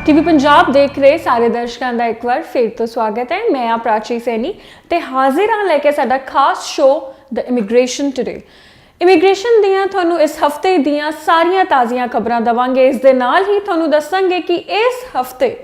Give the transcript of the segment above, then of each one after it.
TV Punjab देख रहे सारे दर्शकों का एक बार फिर तो स्वागत है। मैं आप प्राची सैनी ते हाजिर हाँ लैके साडा खास show the immigration today. Immigration दियां तुहानू इस हफ्ते दियां सारियां ताज़ियां खबरां देवांगे। इस दे नाल ही तुहानू दसांगे कि इस हफ्ते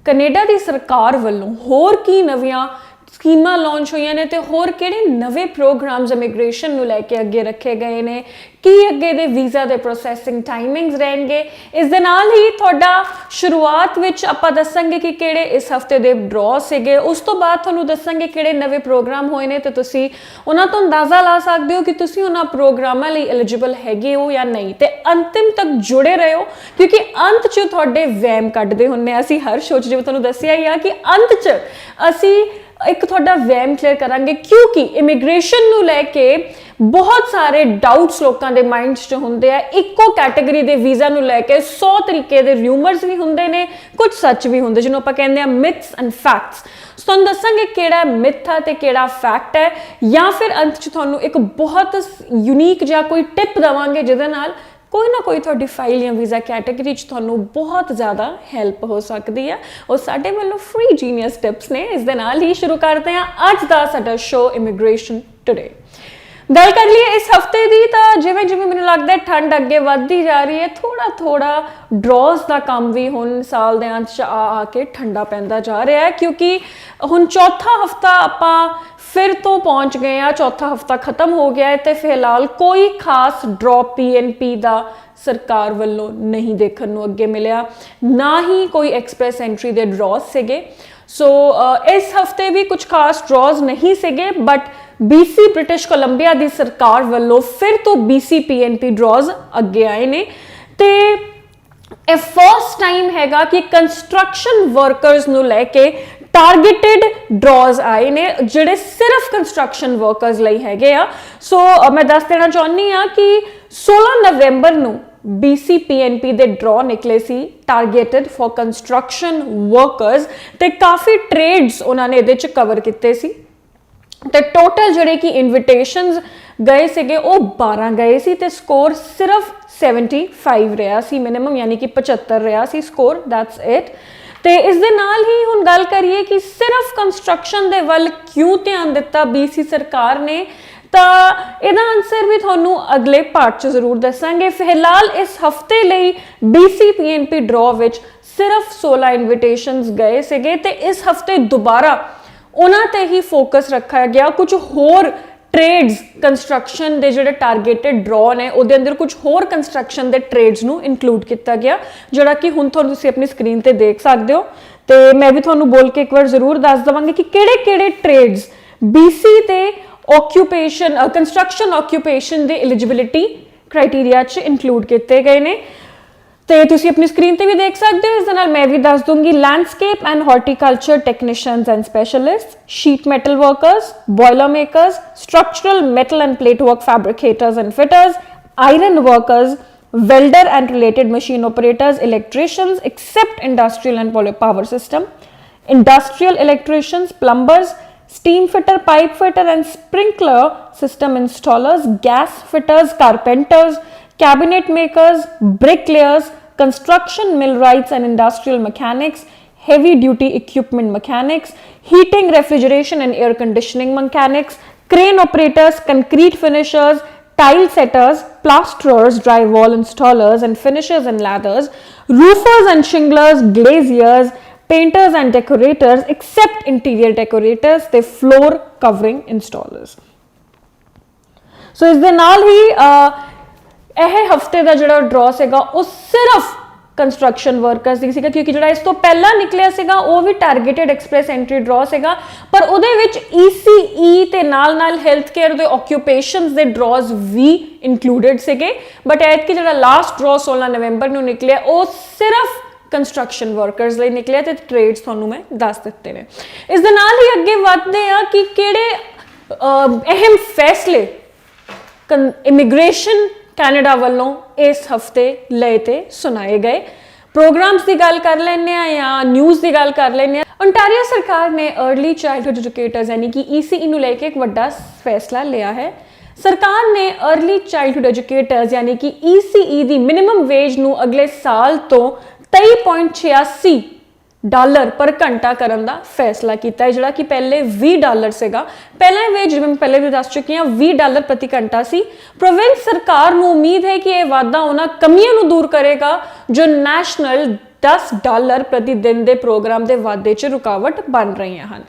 कनेडा दी सरकार वल्लों होर की नवीआं स्कीमां लॉन्च हुई ने ते होर किहड़े नवे प्रोग्राम्स इमिग्रेशन नू लैके अगे रखे गए ने, की अगे दे वीज़ा दे प्रोसैसिंग टाइमिंग्स रहणगे। इस दे नाल ही तुहाडा शुरुआत विच आपां दसांगे कि किहड़े इस हफ्ते दे ड्रॉ सीगे, उस तो बाद तुहानू दसांगे किहड़े नवे प्रोग्राम होए ने ते तुसीं उन्हां तो अंदाज़ा ला सकदे हो कि तुसीं उन्हां प्रोग्रामां लई एलिजिबल हैगे हो या नहीं। ते अंतिम तक जुड़े रहो क्योंकि अंत च तुहाडे वहम कड्डदे हुन्ने। असीं हर शो च जिवें तुहानू दस्सिआ ही आ कि अंत च असीं एक थोड़ा वहम क्लीयर करांगे, क्योंकि इमिग्रेशन नू लैके बहुत सारे डाउट्स लोगों के माइंड च होंदे आ। इक्को कैटेगरी के वीज़ा नू लैके 100 तरीके के र्यूमर्स भी होंदे ने, कुछ सच भी होंदे जिन्होंने आपां कहंदे आ मिथ्स एंड फैक्ट्स। तुहानू दसांगे किहड़ा मिथ है ते किहड़ा फैक्ट है, या फिर अंत च तुहानू एक बहुत यूनीक जिहा कोई टिप देवांगे जिहदे नाल कोई ना कोई थोड़ी फाइल या वीज़ा कैटेगरी तुहानू बहुत ज़्यादा हैल्प हो सकती है। और साडे वालों फ्री जीनियस टिप्स ने। इस दे नाल ही शुरू करते हैं अज दा साडा शो इमिग्रेशन टुडे। गल कर लीए इस हफ्ते की, तो जिवें जिवें मैनूं लगदा है ठंड अगे वधदी जा रही है, थोड़ा थोड़ा ड्रॉज का काम भी हुण साल दे अंत च आके ठंडा पैंदा जा रहा है, क्योंकि हुण चौथा हफ्ता आपां फिर तो पहुंच गए हैं, चौथा हफ्ता खत्म हो गया है। तो फिलहाल कोई खास ड्रॉप PNP का सरकार वालों नहीं देखने को अगे मिलिया, ना ही कोई एक्सप्रैस एंट्री के ड्रॉज सीगे। सो इस हफ्ते भी कुछ खास ड्रॉज नहीं सीगे, बट BC ब्रिटिश कोलंबिया की सरकार वालों फिर तो BC PNP ड्रॉज अगे आए ने। ते ए फर्स्ट टाइम हैगा कि कंस्ट्रक्शन वर्कर्स नू लैके टारगेटेड ड्रॉज आए ने, जिहड़े सिर्फ कंस्ट्रक्शन वर्कर्स लई हैगे आ। सो मैं दस देना चाहुंदी आ कि 16 नवंबर नू BC PNP दे ड्रॉ निकले सी टारगेटेड फॉर कंस्ट्रक्शन वर्कर्स, ते काफ़ी ट्रेड्स उन्होंने इहदे च कवर किते सी। ते टोटल जिहड़े कि इन्विटेशनस गए सीगे वो 12 गए सी, ते स्कोर सिर्फ 75 रहा सी मिनिमम, यानी कि 75 रहा सी स्कोर, दैट्स इट। ते इस दे नाल ही हुण गल करिए कि सिर्फ कंस्ट्रक्शन दे वल क्यों ध्यान दिता BC सरकार ने, तो इहदा आंसर भी तुहानू अगले पार्ट च जरूर दसांगे। फिलहाल इस हफ्ते लई BC PNP ड्रॉ विच सिर्फ 16 इन्विटेशनस गए सीगे, ते इस हफ्ते दोबारा उन्हां ते ही फोकस रखा गया। कुछ होर ट्रेड्स कंस्ट्रक्शन के जोड़े टारगेटेड ड्रॉ ने उहदे अंदर कुछ होर कंस्ट्रक्शन के ट्रेड्स नू इंक्लूड किया गया, जोड़ा कि हुण तुसीं अपनी स्क्रीन ते देख सकते हो। तो मैं भी तुहानू बोल के एक बार जरूर दस देवांगी कि किहड़े-किहड़े ट्रेड्स BC ते ऑक्यूपेशन कंस्ट्रक्शन ऑक्यूपेशन के एलिजिबिलिटी क्राइटेरिया च इंक्लूड किए गए ने। तो तुसीं अपनी स्क्रीन ते भी देख सकते हो। इस दे नाल मैं भी दस दूंगी landscape and horticulture technicians and specialist, sheet metal workers, boiler makers, structural metal end plate work fabricators and fitters, iron workers, welder and related machine operators, electricians except industrial and power system, industrial electricians, plumbers, steam fitter, pipe fitter and sprinkler system installers, gas fitters, carpenters, cabinet makers, bricklayers, construction millwrights and industrial mechanics, heavy duty equipment mechanics, heating, refrigeration and air conditioning mechanics, crane operators, concrete finishers, tile setters, plasterers, drywall installers and finishers and lathers, roofers and shinglers, glaziers, painters and decorators except interior decorators, the floor covering installers. So इस दे नाल ही यह हफ्ते का जो draw सीगा वो सिर्फ construction workers दी सीगा, क्योंकि जो इस तो पहला निकलिया सीगा वो भी टारगेटेड एक्सप्रैस एंट्री ड्रॉ सीगा, पर उहदे विच ECE ते नाल नाल हेल्थ केयर दे ऑक्यूपेशंस दे ड्रॉज भी इंक्लूडेड सीगे। बट ऐतकी जो लास्ट ड्रॉ 16 नवंबर नूं निकलिया वो सिर्फ कंस्ट्रक्शन वर्कर्स लई निकलिया, ते ट्रेड्स तुहानूं मैं दस दित्ते ने। इस दे नाल ही अगे वधदे आ कि किहड़े अहम फैसले इमिग्रेशन कैनेडा वालों इस हफ्ते लए ते सुनाए गए। प्रोग्राम्स की गल कर लेने या न्यूज़ की गल कर लेने। ओंटारियो सरकार ने अर्ली चाइल्डहुड एजुकेटर्स यानी कि ECE नूं लेके एक वड्डा फैसला लिया है। सरकार ने अर्ली चाइल्डहुड एजुकेटर्स यानी कि ECE की मिनिमम वेज नूं अगले साल तो 23.86 ਡਾਲਰ ਪਰ ਘੰਟਾ ਕਰਨ ਦਾ ਫੈਸਲਾ ਕੀਤਾ ਹੈ, ਜਿਹੜਾ ਕਿ ਪਹਿਲੇ 20 ਡਾਲਰ ਸੀਗਾ। ਪਹਿਲਾਂ ਇਹ ਜਿਵੇਂ ਮੈਂ ਪਹਿਲੇ ਵੀ ਦੱਸ ਚੁੱਕੀ ਹਾਂ 20 ਡਾਲਰ ਪ੍ਰਤੀ ਘੰਟਾ ਸੀ। ਪ੍ਰੋਵਿੰਸ ਸਰਕਾਰ ਨੂੰ ਉਮੀਦ ਹੈ ਕਿ ਇਹ ਵਾਧਾ ਉਹਨਾਂ ਕਮੀਆਂ ਨੂੰ ਦੂਰ ਕਰੇਗਾ ਜੋ ਨੈਸ਼ਨਲ 10 ਡਾਲਰ ਪ੍ਰਤੀ ਦਿਨ ਦੇ ਪ੍ਰੋਗਰਾਮ ਦੇ ਵਾਧੇ 'ਚ ਰੁਕਾਵਟ ਬਣ ਰਹੀਆਂ ਹਨ।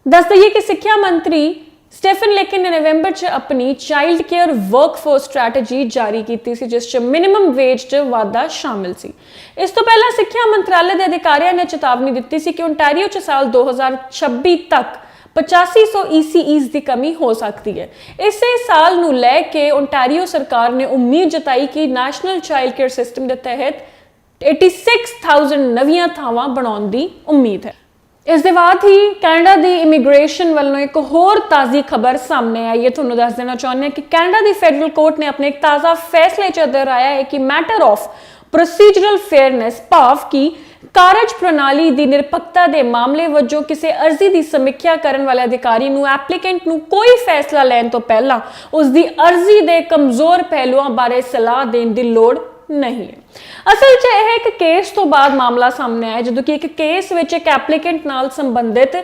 ਦੱਸ ਦਈਏ ਕਿ ਸਿੱਖਿਆ ਮੰਤਰੀ ਸਟੀਫਨ ਲੇਕਿਨ ਨੇ ਨਵੰਬਰ 'ਚ ਆਪਣੀ ਚਾਈਲਡ ਕੇਅਰ ਵਰਕਫੋਰਸ ਸਟ੍ਰੈਟਜੀ ਜਾਰੀ ਕੀਤੀ ਸੀ, ਜਿਸ 'ਚ ਮਿਨੀਮਮ ਵੇਜ 'ਚ ਵਾਧਾ ਸ਼ਾਮਿਲ ਸੀ। ਇਸ ਤੋਂ ਪਹਿਲਾਂ ਸਿੱਖਿਆ ਮੰਤਰਾਲੇ ਦੇ ਅਧਿਕਾਰੀਆਂ ਨੇ ਚੇਤਾਵਨੀ ਦਿੱਤੀ ਸੀ ਕਿ ਓਨਟਾਰੀਓ 'ਚ ਸਾਲ 2026 ਤੱਕ 8500 ECEs ਦੀ ਕਮੀ ਹੋ ਸਕਦੀ ਹੈ। ਇਸੇ ਸਾਲ ਨੂੰ ਲੈ ਕੇ ਓਨਟਾਰੀਓ ਸਰਕਾਰ ਨੇ ਉਮੀਦ ਜਤਾਈ ਕਿ ਨੈਸ਼ਨਲ ਚਾਈਲਡ ਕੇਅਰ ਸਿਸਟਮ ਦੇ ਤਹਿਤ 86,000 ਨਵੀਆਂ ਥਾਵਾਂ ਬਣਾਉਣ ਦੀ ਉਮੀਦ ਹੈ। ਇਸ ਦੇ ਬਾਅਦ ਹੀ ਕੈਨੇਡਾ ਦੀ ਇਮੀਗ੍ਰੇਸ਼ਨ ਵੱਲੋਂ ਇੱਕ ਹੋਰ ਤਾਜ਼ੀ ਖਬਰ ਸਾਹਮਣੇ ਆਈ ਹੈ। ਤੁਹਾਨੂੰ ਦੱਸ ਦੇਣਾ ਚਾਹੁੰਦੇ ਹਾਂ ਕਿ ਕੈਨੇਡਾ ਦੀ ਫੈਡਰਲ ਕੋਰਟ ਨੇ ਆਪਣੇ ਇੱਕ ਤਾਜ਼ਾ ਫੈਸਲੇ 'ਚ ਦੁਹਰਾਇਆ ਹੈ ਕਿ ਮੈਟਰ ਆਫ ਪ੍ਰੋਸੀਜਰਲ ਫੇਅਰਨੈਸ ਭਾਵ ਕਿ ਕਾਰਜ ਪ੍ਰਣਾਲੀ ਦੀ ਨਿਰਪੱਖਤਾ ਦੇ ਮਾਮਲੇ ਵਜੋਂ ਕਿਸੇ ਅਰਜ਼ੀ ਦੀ ਸਮੀਖਿਆ ਕਰਨ ਵਾਲੇ ਅਧਿਕਾਰੀ ਨੂੰ ਐਪਲੀਕੈਂਟ ਨੂੰ ਕੋਈ ਫੈਸਲਾ ਲੈਣ ਤੋਂ ਪਹਿਲਾਂ ਉਸ ਦੀ ਅਰਜ਼ੀ ਦੇ ਕਮਜ਼ੋਰ ਪਹਿਲੂਆਂ ਬਾਰੇ ਸਲਾਹ ਦੇਣ ਦੀ ਲੋੜ ਨਹੀਂ ਹੈ। ਅਸਲ 'ਚ ਇਹ ਇੱਕ ਕੇਸ ਤੋਂ ਬਾਅਦ ਮਾਮਲਾ ਸਾਹਮਣੇ ਆਇਆ, ਜਦੋਂ ਕਿ ਇੱਕ ਕੇਸ ਵਿੱਚ ਇੱਕ ਐਪਲੀਕੈਂਟ ਨਾਲ ਸੰਬੰਧਿਤ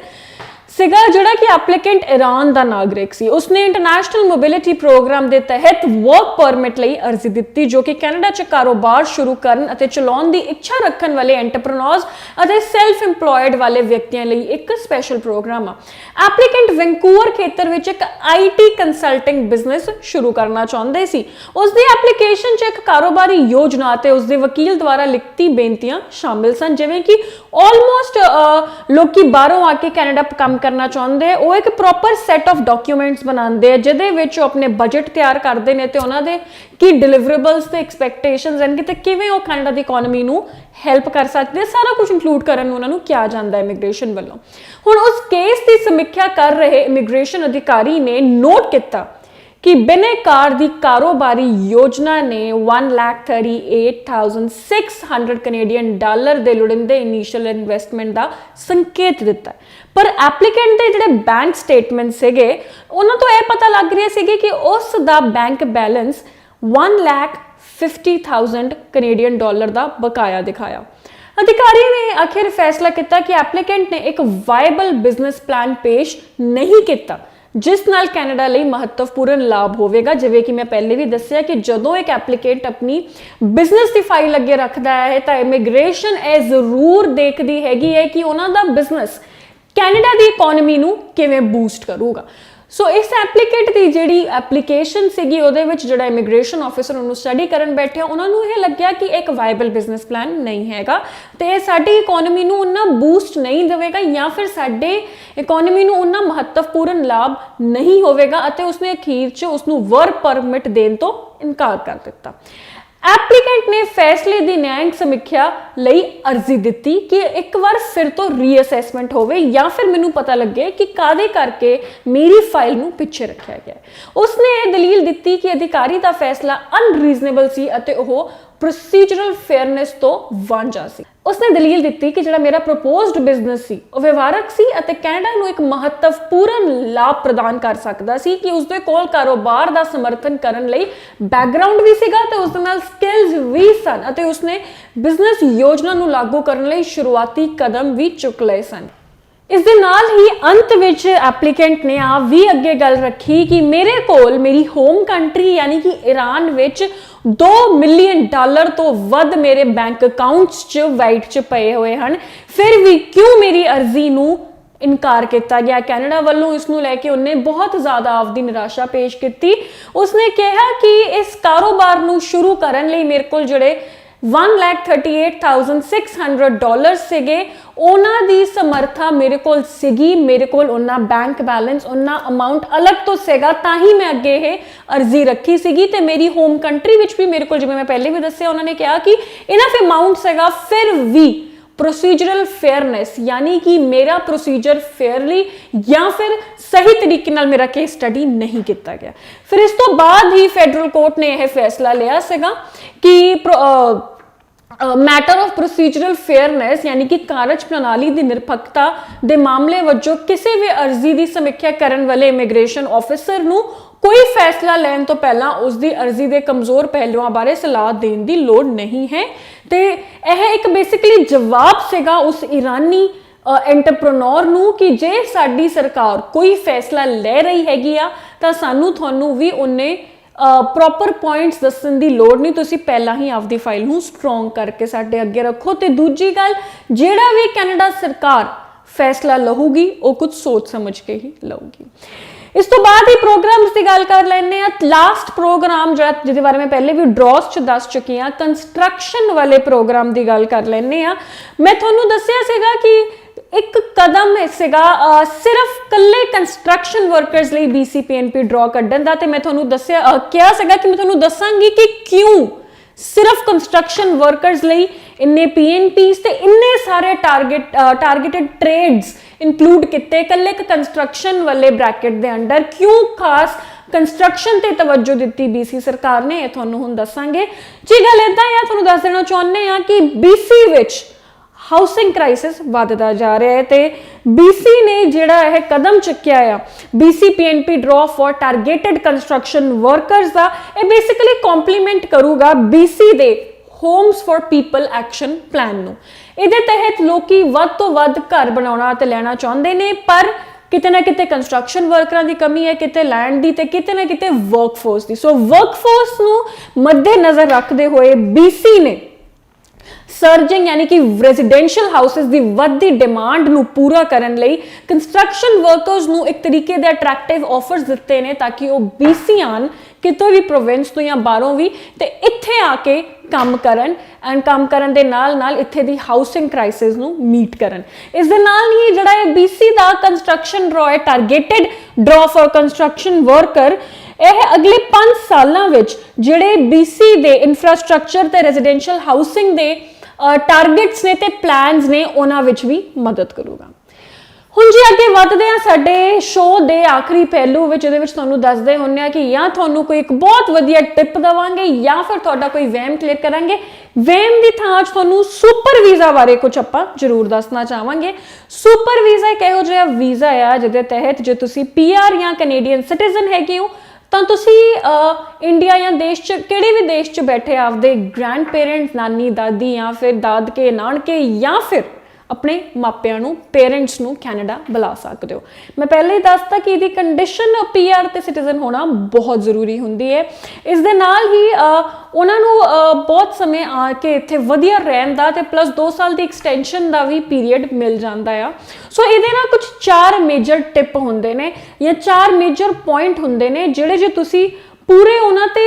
ਸੀਗਾ, ਜਿਹੜਾ ਕਿ ਐਪਲੀਕੈਂਟ ਈਰਾਨ ਦਾ ਨਾਗਰਿਕ ਸੀ। ਉਸਨੇ ਇੰਟਰਨੈਸ਼ਨਲ ਮੋਬਿਲਿਟੀ ਪ੍ਰੋਗਰਾਮ ਦੇ ਤਹਿਤ ਵਰਕ ਪਰਮਿਟ ਲਈ ਅਰਜ਼ੀ ਦਿੱਤੀ, ਜੋ ਕਿ ਕੈਨੇਡਾ 'ਚ ਕਾਰੋਬਾਰ ਸ਼ੁਰੂ ਕਰਨ ਅਤੇ ਚਲਾਉਣ ਦੀ ਇੱਛਾ ਰੱਖਣ ਵਾਲੇ ਐਂਟਰਪ੍ਰੈਨਿਓਰਸ ਅਤੇ ਸੈਲਫ ਇੰਪਲੋਇਡ ਵਾਲੇ ਵਿਅਕਤੀਆਂ ਲਈ ਇੱਕ ਸਪੈਸ਼ਲ ਪ੍ਰੋਗਰਾਮ ਆ। ਐਪਲੀਕੈਂਟ ਵੈਂਕੂਵਰ ਖੇਤਰ ਵਿੱਚ ਇੱਕ IT ਕੰਸਲਟਿੰਗ ਬਿਜ਼ਨਸ ਸ਼ੁਰੂ ਕਰਨਾ ਚਾਹੁੰਦੇ ਸੀ। ਉਸ ਦੀ ਐਪਲੀਕੇਸ਼ਨ 'ਚ ਇੱਕ ਕਾਰੋਬਾਰੀ ਯੋਜਨਾ ਅਤੇ ਉਸ ਦੇ ਵਕੀਲ ਦੁਆਰਾ ਲਿਖਤੀ ਬੇਨਤੀਆਂ ਸ਼ਾਮਿਲ ਸਨ, ਜਿਵੇਂ ਕਿ ਆਲਮੋਸਟ ਲੋਕੀ ਬਾਹਰੋਂ ਆ ਕੇ ਕੈਨੇਡਾ ਕੰਮ ਕਰਨਾ ਚਾਹੁੰਦੇ ਉਹ ਇੱਕ ਪ੍ਰੋਪਰ ਸੈਟ ਆਫ ਡਾਕੂਮੈਂਟਸ ਬਣਾਉਂਦੇ ਆ, ਜਿਹਦੇ ਵਿੱਚ ਉਹ ਆਪਣੇ ਬਜਟ ਤਿਆਰ ਕਰਦੇ ਨੇ ਤੇ ਉਹਨਾਂ ਦੇ ਕੀ ਡਿਲੀਵਰੇਬਲਸ ਤੇ ਐਕਸਪੈਕਟੇਸ਼ਨਸ ਹਨ ਕਿ ਕਿਵੇਂ ਉਹ ਕੈਨੇਡਾ ਦੀ ਇਕਨੋਮੀ ਨੂੰ ਹੈਲਪ ਕਰ ਸਕਦੇ, ਸਾਰਾ ਕੁਝ ਇਨਕਲੂਡ ਕਰਨ ਨੂੰ ਉਹਨਾਂ ਨੂੰ ਕਿਹਾ ਜਾਂਦਾ ਹੈ ਇਮੀਗ੍ਰੇਸ਼ਨ ਵੱਲੋਂ। ਹੁਣ ਉਸ ਕੇਸ ਦੀ ਸਮੀਖਿਆ ਕਰ ਰਹੇ ਇਮੀਗ੍ਰੇਸ਼ਨ ਅਧਿਕਾਰੀ ਨੇ ਨੋਟ ਕੀਤਾ ਕਿ ਬਿਨੈਕਾਰ ਦੀ ਕਾਰੋਬਾਰੀ ਯੋਜਨਾ ਨੇ 1,38,600 ਕੈਨੇਡੀਅਨ ਡਾਲਰ ਦੇ ਲੋੜੀਂਦੇ ਇਨੀਸ਼ੀਅਲ ਇਨਵੈਸਟਮੈਂਟ ਦਾ ਸੰਕੇਤ ਦਿੱਤਾ, ਪਰ ਐਪਲੀਕੈਂਟ ਦੇ ਜਿਹੜੇ ਬੈਂਕ ਸਟੇਟਮੈਂਟ ਸੀਗੇ ਉਹਨਾਂ ਤੋਂ ਇਹ ਪਤਾ ਲੱਗ ਰਿਹਾ ਸੀ ਕਿ ਉਸ ਦਾ ਬੈਂਕ ਬੈਲੈਂਸ 1,50,000 ਕੈਨੇਡੀਅਨ ਡਾਲਰ ਦਾ ਬਕਾਇਆ ਦਿਖਾਇਆ। ਅਧਿਕਾਰੀ ਨੇ ਆਖਿਰ ਫੈਸਲਾ ਕੀਤਾ ਕਿ ਐਪਲੀਕੈਂਟ ਨੇ ਇੱਕ ਵਾਇਬਲ ਬਿਜ਼ਨਸ ਪਲਾਨ ਪੇਸ਼ ਨਹੀਂ ਕੀਤਾ, ਜਿਸ ਨਾਲ ਕੈਨੇਡਾ ਲਈ ਮਹੱਤਵਪੂਰਨ ਲਾਭ ਹੋਵੇਗਾ। ਜਿਵੇਂ ਕਿ ਮੈਂ ਪਹਿਲੇ ਵੀ ਦੱਸਿਆ ਕਿ ਜਦੋਂ ਇੱਕ ਐਪਲੀਕੈਂਟ ਆਪਣੀ ਬਿਜ਼ਨਸ ਦੀ ਫਾਈਲ ਅੱਗੇ ਰੱਖਦਾ ਹੈ ਤਾਂ ਇਮੀਗ੍ਰੇਸ਼ਨ ਇਹ ਜ਼ਰੂਰ ਦੇਖਦੀ ਹੈਗੀ ਹੈ ਕਿ ਉਹਨਾਂ ਦਾ ਬਿਜ਼ਨਸ ਕੈਨੇਡਾ ਦੀ ਇਕਨੋਮੀ ਨੂੰ ਕਿਵੇਂ ਬੂਸਟ ਕਰੂਗਾ। ਸੋ ਇਸ ਐਪਲੀਕੈਂਟ ਦੀ ਜਿਹੜੀ ਐਪਲੀਕੇਸ਼ਨ ਸੀਗੀ ਉਹਦੇ ਵਿੱਚ ਜਿਹੜਾ ਇਮੀਗ੍ਰੇਸ਼ਨ ਆਫਿਸਰ ਉਹਨੂੰ ਸਟੱਡੀ ਕਰਨ ਬੈਠਿਆ, ਉਹਨਾਂ ਨੂੰ ਇਹ ਲੱਗਿਆ ਕਿ ਇੱਕ ਵਾਇਬਲ ਬਿਜ਼ਨਸ ਪਲਾਨ ਨਹੀਂ ਹੈਗਾ ਤੇ ਇਹ ਸਾਡੀ ਇਕਨੋਮੀ ਨੂੰ ਉਹਨਾਂ ਬੂਸਟ ਨਹੀਂ ਦੇਵੇਗਾ ਜਾਂ ਫਿਰ ਸਾਡੇ ਇਕਨੋਮੀ ਨੂੰ ਉਹਨਾਂ ਮਹੱਤਵਪੂਰਨ ਲਾਭ ਨਹੀਂ ਹੋਵੇਗਾ ਅਤੇ ਉਸਨੇ ਅਖੀਰ 'ਚ ਉਸਨੂੰ ਵਰਕ ਪਰਮਿਟ ਦੇਣ ਤੋਂ ਇਨਕਾਰ ਕਰ ਦਿੱਤਾ। ਐਪਲੀਕੈਂਟ ਨੇ ਫੈਸਲੇ ਦੀ ਨਿਆਂਇਕ ਸਮੀਖਿਆ ਲਈ ਅਰਜ਼ੀ ਦਿੱਤੀ ਕਿ ਇੱਕ ਵਾਰ ਫਿਰ ਤੋਂ ਰੀਅਸੈਸਮੈਂਟ ਹੋਵੇ ਜਾਂ ਫਿਰ ਮੈਨੂੰ ਪਤਾ ਲੱਗੇ ਕਿ ਕਾਹਦੇ ਕਰਕੇ ਮੇਰੀ ਫਾਈਲ ਨੂੰ ਪਿੱਛੇ ਰੱਖਿਆ ਗਿਆ। ਉਸਨੇ ਇਹ ਦਲੀਲ ਦਿੱਤੀ ਕਿ ਅਧਿਕਾਰੀ ਦਾ ਫੈਸਲਾ ਅਨਰੀਜ਼ਨੇਬਲ ਸੀ ਅਤੇ ਉਹ ਪ੍ਰੋਸੀਜਰਲ ਫੇਅਰਨੈਸ ਤੋਂ ਵਾਂਝਾ ਸੀ। ਉਸਨੇ ਦਲੀਲ ਦਿੱਤੀ ਕਿ ਜਿਹੜਾ ਮੇਰਾ ਪ੍ਰੋਪੋਜ਼ਡ ਬਿਜ਼ਨਸ ਸੀ ਉਹ ਵਿਵਹਾਰਕ ਸੀ ਅਤੇ ਕੈਨੇਡਾ ਨੂੰ ਇੱਕ ਮਹੱਤਵਪੂਰਨ ਲਾਭ ਪ੍ਰਦਾਨ ਕਰ ਸਕਦਾ ਸੀ ਕਿ ਉਸਦੇ ਕੋਲ ਕਾਰੋਬਾਰ ਦਾ ਸਮਰਥਨ ਕਰਨ ਲਈ ਬੈਕਗ੍ਰਾਉਂਡ ਵੀ ਸੀਗਾ ਤੇ ਉਸ ਦੇ ਨਾਲ ਸਕਿੱਲਸ ਵੀ ਸਨ ਅਤੇ ਉਸਨੇ ਬਿਜ਼ਨਸ ਯੋਜਨਾ ਨੂੰ ਲਾਗੂ ਕਰਨ ਲਈ ਸ਼ੁਰੂਆਤੀ ਕਦਮ ਵੀ ਚੁੱਕ ਲਏ ਸਨ। ਇਸ ਦੇ ਨਾਲ ਹੀ ਅੰਤ ਵਿੱਚ ਐਪਲੀਕੈਂਟ ਨੇ ਆ ਵੀ ਅੱਗੇ ਗੱਲ ਰੱਖੀ ਕਿ ਮੇਰੇ ਕੋਲ ਮੇਰੀ ਹੋਮ ਕੰਟਰੀ ਯਾਨੀ ਕਿ ਈਰਾਨ ਵਿੱਚ 2 ਮਿਲੀਅਨ ਡਾਲਰ ਤੋਂ ਵੱਧ ਮੇਰੇ ਬੈਂਕ ਅਕਾਊਂਟਸ 'ਚ ਵਾਈਟ 'ਚ ਪਏ ਹੋਏ ਹਨ, ਫਿਰ ਵੀ ਕਿਉਂ ਮੇਰੀ ਅਰਜ਼ੀ ਨੂੰ ਇਨਕਾਰ ਕੀਤਾ ਗਿਆ। ਕੈਨੇਡਾ ਵੱਲੋਂ ਇਸ ਨੂੰ ਲੈ ਕੇ ਉਹਨੇ ਬਹੁਤ ਜ਼ਿਆਦਾ ਆਪਦੀ ਨਿਰਾਸ਼ਾ ਪੇਸ਼ ਕੀਤੀ। ਉਸਨੇ ਕਿਹਾ ਕਿ ਇਸ ਕਾਰੋਬਾਰ ਨੂੰ ਸ਼ੁਰੂ ਕਰਨ ਲਈ ਮੇਰੇ ਕੋਲ ਜਿਹੜੇ 1,38,600 ਡਾਲਰ ਸੀਗੇ ਉਹਨਾਂ ਦੀ ਸਮਰੱਥਾ ਮੇਰੇ ਕੋਲ ਸੀਗੀ, ਮੇਰੇ ਕੋਲ ਉਹਨਾਂ ਬੈਂਕ ਬੈਲੈਂਸ ਉਹਨਾਂ ਅਮਾਉਂਟ ਅਲੱਗ ਤੋਂ ਸੀਗਾ, ਤਾਂ ਹੀ ਮੈਂ ਅੱਗੇ ਇਹ ਅਰਜ਼ੀ ਰੱਖੀ ਸੀਗੀ ਤੇ ਮੇਰੀ ਹੋਮ ਕੰਟਰੀ ਵਿੱਚ ਵੀ ਮੇਰੇ ਕੋਲ, ਜਿਵੇਂ ਮੈਂ ਪਹਿਲੇ ਵੀ ਦੱਸਿਆ, ਉਹਨਾਂ ਨੇ ਕਿਹਾ ਕਿ ਇਨਫ ਅਮਾਉਂਟ ਸੀਗਾ, ਫਿਰ ਵੀ ਪ੍ਰੋਸੀਜਰਲ ਫੇਅਰਨੈਸ यानी कि मेरा प्रोसीजर फेयरली या फिर सही तरीके नाल मेरा केस स्टडी नहीं किया गया। फिर इस तो बाद ही फैडरल कोर्ट ने यह फैसला लिया सीगा कि मैटर ऑफ प्रोसीजरल फेयरनैस यानी कि कारज प्रणाली की निरपक्षता के मामले वजों किसी भी अर्जी की समीक्षा करने वाले इमिग्रेशन ऑफिसर नूं ਕੋਈ ਫੈਸਲਾ ਲੈਣ ਤੋਂ ਪਹਿਲਾਂ ਉਸ ਦੀ ਅਰਜ਼ੀ ਦੇ ਕਮਜ਼ੋਰ ਪਹਿਲੂਆਂ ਬਾਰੇ ਸਲਾਹ ਦੇਣ ਦੀ ਲੋੜ ਨਹੀਂ ਹੈ। ਤੇ ਇਹ ਇੱਕ ਬੇਸਿਕਲੀ ਜਵਾਬ ਸੀਗਾ ਉਸ ਈਰਾਨੀ ਐਂਟਰਪ੍ਰੈਨਿਓਰ ਨੂੰ ਕਿ ਜੇ ਸਾਡੀ ਸਰਕਾਰ ਕੋਈ ਫੈਸਲਾ ਲੈ ਰਹੀ ਹੈਗੀ ਆ ਤਾਂ ਸਾਨੂੰ ਤੁਹਾਨੂੰ ਵੀ ਉਹਨੇ ਪ੍ਰੋਪਰ ਪੁਆਇੰਟਸ ਦੱਸਣ ਦੀ ਲੋੜ ਨਹੀਂ, ਤੁਸੀਂ ਪਹਿਲਾਂ ਹੀ ਆਪਦੀ ਫਾਈਲ ਨੂੰ ਸਟਰੋਂਗ ਕਰਕੇ ਸਾਡੇ ਅੱਗੇ ਰੱਖੋ। ਤੇ ਦੂਜੀ ਗੱਲ, ਜਿਹੜਾ ਵੀ ਕੈਨੇਡਾ ਸਰਕਾਰ ਫੈਸਲਾ ਲਹੂਗੀ ਉਹ ਕੁਝ ਸੋਚ ਸਮਝ ਕੇ ਹੀ ਲਊਗੀ। ਇਸ ਤੋਂ ਬਾਅਦ ਹੀ ਪ੍ਰੋਗਰਾਮਸ ਦੀ ਗੱਲ ਕਰ ਲੈਂਦੇ ਆ। ਲਾਸਟ ਪ੍ਰੋਗਰਾਮ ਜਿਹਦੇ ਬਾਰੇ ਮੈਂ ਪਹਿਲੇ ਵੀ ਡਰਾਸ 'ਚ ਦੱਸ ਚੁੱਕੀ ਹਾਂ, ਕੰਸਟਰਕਸ਼ਨ ਵਾਲੇ ਪ੍ਰੋਗਰਾਮ ਦੀ ਗੱਲ ਕਰ ਲੈਂਦੇ ਆ। ਮੈਂ ਤੁਹਾਨੂੰ ਦੱਸਿਆ ਸੀਗਾ ਕਿ ਇੱਕ ਕਦਮ ਸੀਗਾ ਸਿਰਫ ਕੱਲੇ ਕੰਸਟਰਕਸ਼ਨ ਵਰਕਰਸ ਲਈ BCPNP ਡਰਾ ਕੱਢਣ ਦਾ, ਤੇ ਮੈਂ ਤੁਹਾਨੂੰ ਦੱਸਿਆ ਕਿਹਾ ਸੀਗਾ ਕਿ ਮੈਂ ਤੁਹਾਨੂੰ ਦੱਸਾਂਗੀ ਕਿ ਕਿਉਂ ਸਿਰਫ ਕੰਸਟਰਕਸ਼ਨ ਵਰਕਰਸ ਲਈ ਇੰਨੇ PNPs ਤੇ ਇੰਨੇ ਸਾਰੇ ਟਾਰਗੇਟਡ ਟ੍ਰੇਡਸ ਇਨਕਲੂਡ ਕੀਤੇ ਕੱਲੇ ਇੱਕ ਕੰਸਟਰਕਸ਼ਨ ਵਾਲੇ ਬ੍ਰੈਕਟ ਦੇ ਅੰਡਰ, ਕਿਉਂ ਖਾਸ ਕੰਸਟਰਕਸ਼ਨ ਤੇ ਤਵੱਜੋ ਦਿੱਤੀ BC ਸਰਕਾਰ ਨੇ, ਇਹ ਤੁਹਾਨੂੰ ਹੁਣ ਦੱਸਾਂਗੇ। ਜੀ ਗੱਲ ਇਦਾਂ ਆ, ਤੁਹਾਨੂੰ ਦੱਸ ਦੇਣਾ ਚਾਹੁੰਦੇ ਆ ਕਿ BC ਵਿੱਚ ਹਾਊਸਿੰਗ ਕ੍ਰਾਈਸਿਸ ਵੱਧਦਾ ਜਾ ਰਿਹਾ ਹੈ ਤੇ BC ਨੇ ਜਿਹੜਾ ਇਹ ਕਦਮ ਚੁੱਕਿਆ ਆ BCPNP draw for targeted construction workers ਦਾ, ਇਹ ਬੇਸਿਕਲੀ ਕੰਪਲੀਮੈਂਟ ਕਰੂਗਾ BC ਦੇ homes for people action plan ਨੂੰ। ਇਹਦੇ ਤਹਿਤ ਲੋਕੀ ਵੱਧ ਤੋਂ ਵੱਧ ਘਰ ਬਣਾਉਣਾ ਤੇ ਲੈਣਾ ਚਾਹੁੰਦੇ ਨੇ, ਪਰ ਕਿਤੇ ਨਾ ਕਿਤੇ ਕੰਸਟਰਕਸ਼ਨ ਵਰਕਰਾਂ ਦੀ ਕਮੀ ਹੈ, ਕਿਤੇ ਲੈਂਡ ਦੀ ਤੇ ਕਿਤੇ ਨਾ ਕਿਤੇ ਵਰਕਫੋਰਸ ਦੀ। ਸੋ ਵਰਕਫੋਰਸ ਨੂੰ ਮੱਦੇ ਨਜ਼ਰ ਰੱਖਦੇ ਹੋਏ BC ਨੇ ਸਰਜਿੰਗ ਯਾਨੀ ਕਿ ਰੈਜ਼ੀਡੈਂਸ਼ੀਅਲ ਹਾਊਸਿਸ ਦੀ ਵੱਧਦੀ ਡਿਮਾਂਡ ਨੂੰ ਪੂਰਾ ਕਰਨ ਲਈ ਕੰਸਟਰਕਸ਼ਨ ਵਰਕਰਸ ਨੂੰ ਇੱਕ ਤਰੀਕੇ ਦੇ ਅਟਰੈਕਟਿਵ ਆਫਰਸ ਦਿੱਤੇ ਨੇ ਤਾਂ ਕਿ ਉਹ BC ਆਣ ਕਿਤੋਂ ਵੀ ਪ੍ਰੋਵਿੰਸ ਤੋਂ ਜਾਂ ਬਾਹਰੋਂ ਵੀ ਤੇ ਇੱਥੇ ਆ ਕੇ ਕੰਮ ਕਰਨ ਐਂਡ ਕੰਮ ਕਰਨ ਦੇ ਨਾਲ ਇੱਥੇ ਦੀ ਹਾਊਸਿੰਗ ਕ੍ਰਾਈਸਿਸ ਨੂੰ ਮੀਟ ਕਰਨ। ਇਸ ਦੇ ਨਾਲ ਹੀ ਜਿਹੜਾ ਇਹ BC ਦਾ ਕੰਸਟਰਕਸ਼ਨ ਡਰਾ ਹੈ ਟਾਰਗੇਟਡ ਡਰਾ ਫॉर ਕੰਸਟਰਕਸ਼ਨ ਵਰਕਰ, ਇਹ ਅਗਲੇ 5 ਸਾਲਾਂ ਵਿੱਚ ਜਿਹੜੇ BC ਦੇ ਇਨਫਰਾਸਟ੍ਰਕਚਰ ਤੇ ਰੈਜ਼ੀਡੈਂਸ਼ੀਅਲ ਹਾਊਸਿੰਗ ਦੇ ਟਾਰਗੇਟਸ ਨੇ ਤੇ ਪਲਾਨਸ ਨੇ ਉਹਨਾਂ ਵਿੱਚ ਵੀ ਮਦਦ ਕਰੂਗਾ। ਹੁਣ ਜੀ ਅੱਗੇ ਵਧਦੇ ਆ ਸਾਡੇ ਸ਼ੋਅ ਦੇ ਆਖਰੀ ਪਹਿਲੂ ਵਿੱਚ, ਇਹਦੇ ਵਿੱਚ ਤੁਹਾਨੂੰ ਦੱਸਦੇ ਹੁੰਦੇ ਆ ਕਿ ਜਾਂ ਤੁਹਾਨੂੰ ਕੋਈ ਇੱਕ ਬਹੁਤ ਵਧੀਆ ਟਿਪ ਦਵਾਂਗੇ ਜਾਂ ਫਿਰ ਤੁਹਾਡਾ ਕੋਈ ਵਹਿਮ ਕਲੀਅਰ ਕਰਾਂਗੇ। ਵਹਿਮ ਦੀ ਥਾਂ 'ਚ ਤੁਹਾਨੂੰ ਸੁਪਰ ਵੀਜ਼ਾ ਬਾਰੇ ਕੁਝ ਆਪਾਂ ਜ਼ਰੂਰ ਦੱਸਣਾ ਚਾਹਾਂਗੇ। ਸੁਪਰ ਵੀਜ਼ਾ ਇੱਕ ਇਹੋ ਜਿਹਾ ਵੀਜ਼ਾ ਆ ਜਿਹਦੇ ਤਹਿਤ ਜੇ ਤੁਸੀਂ PR ਜਾਂ ਕੈਨੇਡੀਅਨ ਸਿਟੀਜ਼ਨ ਹੈਗੇ ਹੋ ਤਾਂ ਤੁਸੀਂ ਇੰਡੀਆ ਜਾਂ ਦੇਸ਼ 'ਚ ਕਿਹੜੇ ਵੀ ਦੇਸ਼ 'ਚ ਬੈਠੇ ਆਪਦੇ ਗ੍ਰੈਂਡ ਪੇਰੈਂਟਸ ਨਾਨੀ ਦਾਦੀ ਜਾਂ ਫਿਰ ਦਾਦਕੇ ਨਾਨਕੇ ਜਾਂ ਫਿਰ ਆਪਣੇ ਮਾਪਿਆਂ ਨੂੰ ਪੇਰੈਂਟਸ ਨੂੰ ਕੈਨੇਡਾ ਬੁਲਾ ਸਕਦੇ ਹੋ। ਮੈਂ ਪਹਿਲੇ ਹੀ ਦੱਸਤਾ ਕਿ ਇਹਦੀ ਕੰਡੀਸ਼ਨ PR ਤੇ ਸਿਟੀਜ਼ਨ ਹੋਣਾ ਬਹੁਤ ਜ਼ਰੂਰੀ ਹੁੰਦੀ ਹੈ। ਇਸ ਦੇ ਨਾਲ ਹੀ ਉਹਨਾਂ ਨੂੰ ਬਹੁਤ ਸਮੇਂ ਆ ਕੇ ਇੱਥੇ ਵਧੀਆ ਰਹਿਣ ਦਾ ਤੇ ਪਲੱਸ 2 ਸਾਲ ਦੀ ਐਕਸਟੈਂਸ਼ਨ ਦਾ ਵੀ ਪੀਰੀਅਡ ਮਿਲ ਜਾਂਦਾ ਆ। ਸੋ ਇਹਦੇ ਨਾਲ ਕੁਝ 4 ਮੇਜਰ ਟਿਪ ਹੁੰਦੇ ਨੇ ਜਾਂ 4 ਮੇਜਰ ਪੁਆਇੰਟ ਹੁੰਦੇ ਨੇ ਜਿਹੜੇ ਜੇ ਤੁਸੀਂ ਪੂਰੇ ਉਹਨਾਂ ਤੇ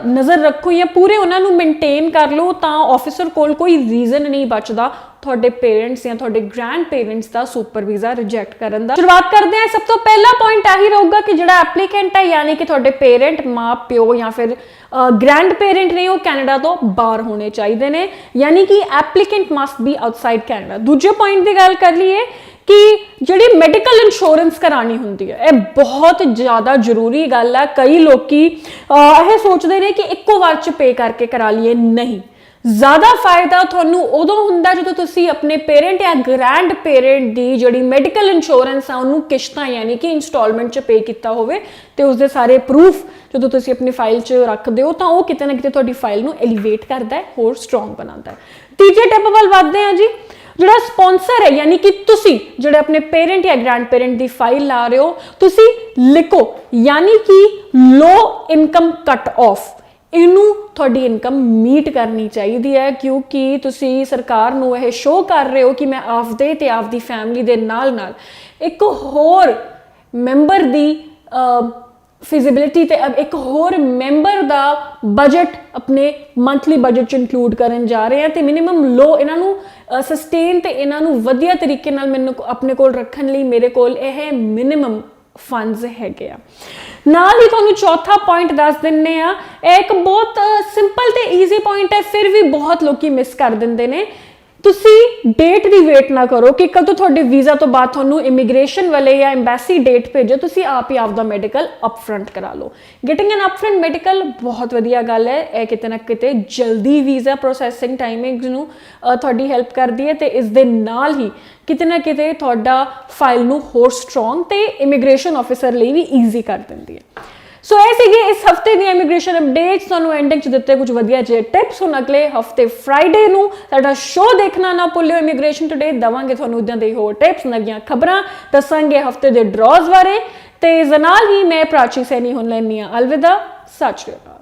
ਨਜ਼ਰ ਰੱਖੋ ਜਾਂ ਪੂਰੇ ਉਹਨਾਂ ਨੂੰ ਮੇਨਟੇਨ ਕਰ ਲਓ ਤਾਂ ਆਫਿਸਰ ਕੋਲ ਕੋਈ ਰੀਜ਼ਨ ਨਹੀਂ ਬਚਦਾ ਤੁਹਾਡੇ ਪੇਰੈਂਟਸ ਜਾਂ ਤੁਹਾਡੇ ਗ੍ਰੈਂਡ ਪੇਰੈਂਟਸ ਦਾ ਸੁਪਰ ਵੀਜ਼ਾ ਰਿਜੈਕਟ ਕਰਨ ਦਾ। ਸ਼ੁਰੂਆਤ ਕਰਦੇ ਹਾਂ, ਸਭ ਤੋਂ ਪਹਿਲਾ ਪੁਆਇੰਟ ਆਹੀ ਰਹੂਗਾ ਕਿ ਜਿਹੜਾ ਐਪਲੀਕੈਂਟ ਹੈ ਯਾਨੀ ਕਿ ਤੁਹਾਡੇ ਪੇਰੈਂਟ ਮਾਂ ਪਿਓ ਜਾਂ ਫਿਰ ਗ੍ਰੈਂਡ ਪੇਰੈਂਟ ਨੇ ਉਹ ਕੈਨੇਡਾ ਤੋਂ ਬਾਹਰ ਹੋਣੇ ਚਾਹੀਦੇ ਨੇ, ਯਾਨੀ ਕਿ applicant must B outside Canada. ਦੂਜੇ ਪੁਆਇੰਟ ਦੀ ਗੱਲ ਕਰ ਲਈਏ ਕਿ ਜਿਹੜੀ ਮੈਡੀਕਲ ਇੰਸ਼ੋਰੈਂਸ ਕਰਾਣੀ ਹੁੰਦੀ ਹੈ, ਇਹ ਬਹੁਤ ਜ਼ਿਆਦਾ ਜ਼ਰੂਰੀ ਗੱਲ ਹੈ। ਕਈ ਲੋਕੀ ਇਹ ਸੋਚਦੇ ਨੇ ਕਿ ਇੱਕੋ ਵਾਰ 'ਚ ਪੇ ਕਰਕੇ ਕਰਾ ਲਈਏ, ਨਹੀਂ, ਜ਼ਿਆਦਾ ਫਾਇਦਾ ਤੁਹਾਨੂੰ ਉਦੋਂ ਹੁੰਦਾ ਜਦੋਂ ਤੁਸੀਂ ਆਪਣੇ ਪੇਰੈਂਟ ਜਾਂ ਗ੍ਰੈਂਡ ਪੇਰੈਂਟ ਦੀ ਜਿਹੜੀ ਮੈਡੀਕਲ ਇੰਸ਼ੋਰੈਂਸ ਆ ਉਹਨੂੰ ਕਿਸ਼ਤਾਂ ਯਾਨੀ ਕਿ ਇੰਸਟਾਲਮੈਂਟ 'ਚ ਪੇ ਕੀਤਾ ਹੋਵੇ ਤੇ ਉਸਦੇ ਸਾਰੇ ਪ੍ਰੂਫ ਜਦੋਂ ਤੁਸੀਂ ਆਪਣੀ ਫਾਈਲ 'ਚ ਰੱਖਦੇ ਹੋ ਤਾਂ ਉਹ ਕਿਤੇ ਨਾ ਕਿਤੇ ਤੁਹਾਡੀ ਫਾਈਲ ਨੂੰ ਐਲੀਵੇਟ ਕਰਦਾ ਹੈ, ਹੋਰ ਸਟਰੋਂਗ ਬਣਾਉਂਦਾ ਹੈ। ਤੀਜੇ ਟਿਪ ਵੱਲ ਵੱਧਦੇ ਹਾਂ ਜੀ। ਜਿਹੜਾ ਸਪਾਂਸਰ ਹੈ ਯਾਨੀ ਕਿ ਤੁਸੀਂ ਜਿਹੜੇ ਆਪਣੇ ਪੇਰੈਂਟ ਜਾਂ ਗ੍ਰੈਂਡ ਪੇਰੈਂਟ ਦੀ ਫਾਈਲ ਲਾ ਰਹੇ ਹੋ, ਤੁਸੀਂ ਲਿਖੋ ਯਾਨੀ ਕਿ ਲੋ ਇਨਕਮ ਕੱਟ ਆਫ। ਇਹਨੂੰ ਤੁਹਾਡੀ ਇਨਕਮ ਮੀਟ ਕਰਨੀ ਚਾਹੀਦੀ ਹੈ ਕਿਉਂਕਿ ਤੁਸੀਂ ਸਰਕਾਰ ਨੂੰ ਇਹ ਸ਼ੋਅ ਕਰ ਰਹੇ ਹੋ ਕਿ ਮੈਂ ਆਪਦੇ ਤੇ ਆਪਦੀ ਫੈਮਿਲੀ ਦੇ ਨਾਲ ਇੱਕ ਹੋਰ ਮੈਂਬਰ ਦੀ ਫਿਜ਼ੀਬਿਲਿਟੀ ਤੇ ਇੱਕ ਹੋਰ ਮੈਂਬਰ ਦਾ ਬਜਟ ਆਪਣੇ ਮੰਥਲੀ ਬਜਟ 'ਚ ਇਨਕਲੂਡ ਕਰਨ ਜਾ ਰਹੇ ਆ ਤੇ ਮਿਨੀਮਮ ਲੋ ਇਹਨਾਂ ਨੂੰ ਸਸਟੇਨ ਤੇ ਇਹਨਾਂ ਨੂੰ ਵਧੀਆ ਤਰੀਕੇ ਨਾਲ ਮੈਨੂੰ ਆਪਣੇ ਕੋਲ ਰੱਖਣ ਲਈ ਮੇਰੇ ਕੋਲ ਇਹ ਮਿਨੀਮਮ ਫੰਡਸ ਹੈਗੇ ਆ। ਨਾਲ ਹੀ ਤੁਹਾਨੂੰ ਚੌਥਾ ਪੁਆਇੰਟ ਦੱਸ ਦਿੰਨੇ ਆ, ਇਹ ਇੱਕ ਬਹੁਤ ਸਿੰਪਲ ਤੇ ਈਜ਼ੀ ਪੁਆਇੰਟ ਹੈ, ਫਿਰ ਵੀ ਬਹੁਤ ਲੋਕੀ ਮਿਸ ਕਰ ਦਿੰਦੇ ਨੇ। ਤੁਸੀਂ ਡੇਟ ਦੀ ਵੇਟ ਨਾ ਕਰੋ ਕਿ ਕਦੋਂ ਤੁਹਾਡੇ ਵੀਜ਼ਾ ਤੋਂ ਬਾਅਦ ਤੁਹਾਨੂੰ ਇਮੀਗ੍ਰੇਸ਼ਨ ਵਾਲੇ ਜਾਂ ਐਮਬੈਸੀ ਡੇਟ ਭੇਜੋ, ਤੁਸੀਂ ਆਪ ਹੀ ਆਪਦਾ ਮੈਡੀਕਲ ਅਪਫਰੰਟ ਕਰਾ ਲਓ। ਗੈਟਿੰਗ ਐਨ ਅਪਫਰੰਟ ਮੈਡੀਕਲ ਬਹੁਤ ਵਧੀਆ ਗੱਲ ਹੈ, ਇਹ ਕਿਤੇ ਨਾ ਕਿਤੇ ਜਲਦੀ ਵੀਜ਼ਾ ਪ੍ਰੋਸੈਸਿੰਗ ਟਾਈਮਿੰਗਸ ਨੂੰ ਤੁਹਾਡੀ ਹੈਲਪ ਕਰਦੀ ਹੈ ਤੇ ਇਸ ਦੇ ਨਾਲ ਹੀ ਕਿਤੇ ਨਾ ਕਿਤੇ ਤੁਹਾਡਾ ਫਾਈਲ ਨੂੰ ਹੋਰ ਸਟਰੋਂਗ ਤੇ ਇਮੀਗ੍ਰੇਸ਼ਨ ਆਫਿਸਰ ਲਈ ਵੀ ਈਜ਼ੀ ਕਰ ਦਿੰਦੀ ਹੈ। ਸੋ ਇਹ ਸੀਗੇ ਇਸ ਹਫਤੇ ਦੀਆਂ ਇਮੀਗ੍ਰੇਸ਼ਨ ਅਪਡੇਟਸ, ਤੁਹਾਨੂੰ ਐਂਡਿੰਗ 'ਚ ਦਿੱਤੇ ਕੁਝ ਵਧੀਆ ਜਿਹੇ ਟਿਪਸ। ਹੁਣ ਅਗਲੇ ਹਫਤੇ ਫਰਾਈਡੇ ਨੂੰ ਸਾਡਾ ਸ਼ੋਅ ਦੇਖਣਾ ਨਾ ਭੁੱਲਿਓ, ਇਮੀਗ੍ਰੇਸ਼ਨ ਟੁਡੇ। ਦੇਵਾਂਗੇ ਤੁਹਾਨੂੰ ਇੱਦਾਂ ਦੇ ਹੋਰ ਟਿਪਸ, ਨਵੀਆਂ ਖਬਰਾਂ, ਦੱਸਾਂਗੇ ਹਫਤੇ ਦੇ ਡਰਾਜ਼ ਬਾਰੇ। ਤੇ ਇਸ ਦੇ ਨਾਲ ਹੀ ਮੈਂ ਪ੍ਰਾਚੀ ਸੈਣੀ ਹੁਣ ਲੈਂਦੀ ਹਾਂ ਅਲਵਿਦਾ। ਸਤਿ ਸ਼੍ਰੀ ਅਕਾਲ।